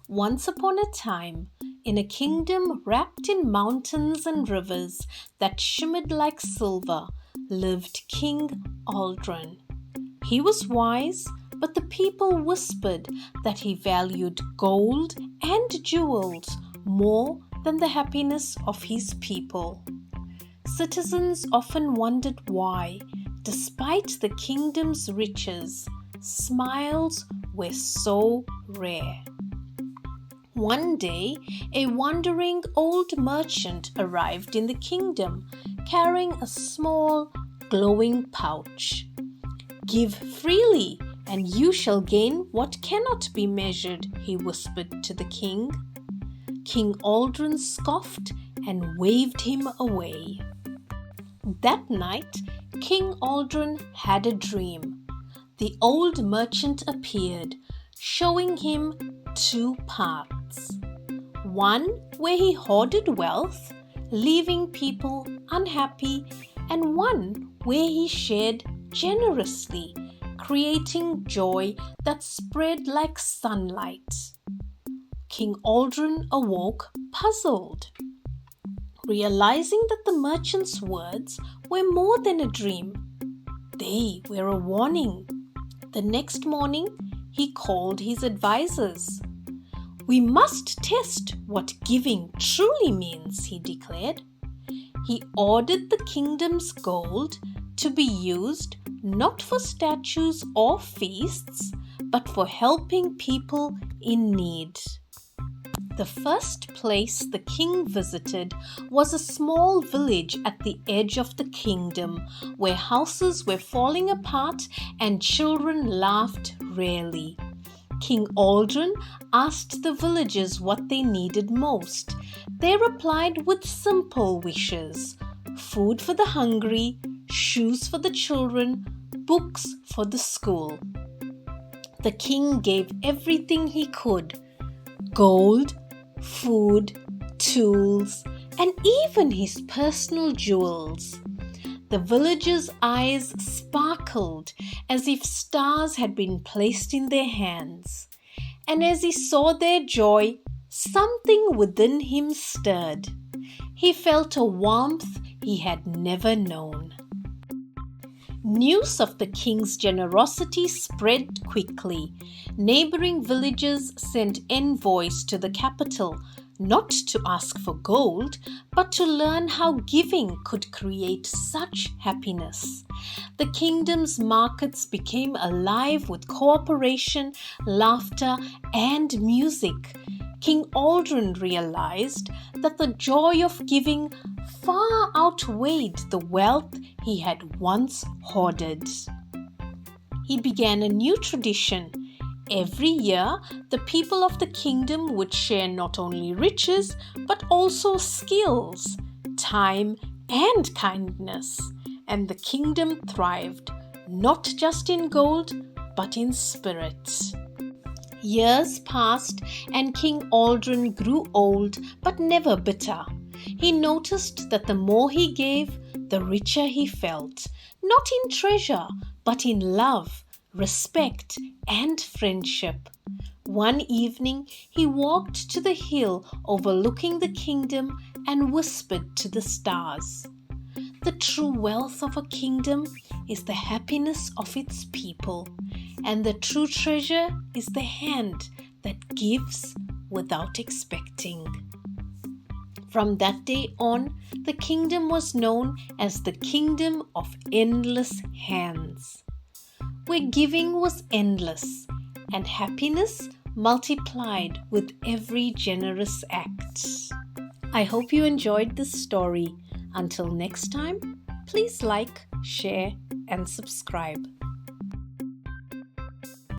Once upon a time, in a kingdom wrapped in mountains and rivers that shimmered like silver, lived King Aldren. He was wise, but the people whispered that he valued gold and jewels more than the happiness of his people. Citizens often wondered why, despite the kingdom's riches, smiles were so rare. One day, a wandering old merchant arrived in the kingdom, carrying a small, glowing pouch. "Give freely, and you shall gain what cannot be measured," he whispered to the king. King Aldren scoffed and waved him away. That night, King Aldren had a dream. The old merchant appeared, showing him two paths. One where he hoarded wealth, leaving people unhappy, and one where he shared generously, creating joy that spread like sunlight. King Aldren awoke puzzled, realizing that the merchant's words were more than a dream. They were a warning. The next morning, he called his advisors. "We must test what giving truly means," he declared. He ordered the kingdom's gold to be used not for statues or feasts, but for helping people in need. The first place the king visited was a small village at the edge of the kingdom, where houses were falling apart and children laughed rarely. King Aldren asked the villagers what they needed most. They replied with simple wishes: food for the hungry, shoes for the children, books for the school. The king gave everything he could: gold, food, tools, and even his personal jewels. The villagers' eyes sparkled as if stars had been placed in their hands. And as he saw their joy, something within him stirred. He felt a warmth he had never known. News of the king's generosity spread quickly. Neighboring villages sent envoys to the capital, not to ask for gold, but to learn how giving could create such happiness. The kingdom's markets became alive with cooperation, laughter, and music. King Aldren realized that the joy of giving far outweighed the wealth he had once hoarded. He began a new tradition. Every year, the people of the kingdom would share not only riches, but also skills, time, and kindness. And the kingdom thrived, not just in gold, but in spirit. Years passed, and King Aldren grew old, but never bitter. He noticed that the more he gave, the richer he felt, not in treasure, but in love, respect, and friendship. One evening, he walked to the hill overlooking the kingdom and whispered to the stars. The true wealth of a kingdom is the happiness of its people, and the true treasure is the hand that gives without expecting. From that day on, the kingdom was known as the Kingdom of Endless Hands, where giving was endless and happiness multiplied with every generous act. I hope you enjoyed this story. Until next time, please like, share, and subscribe.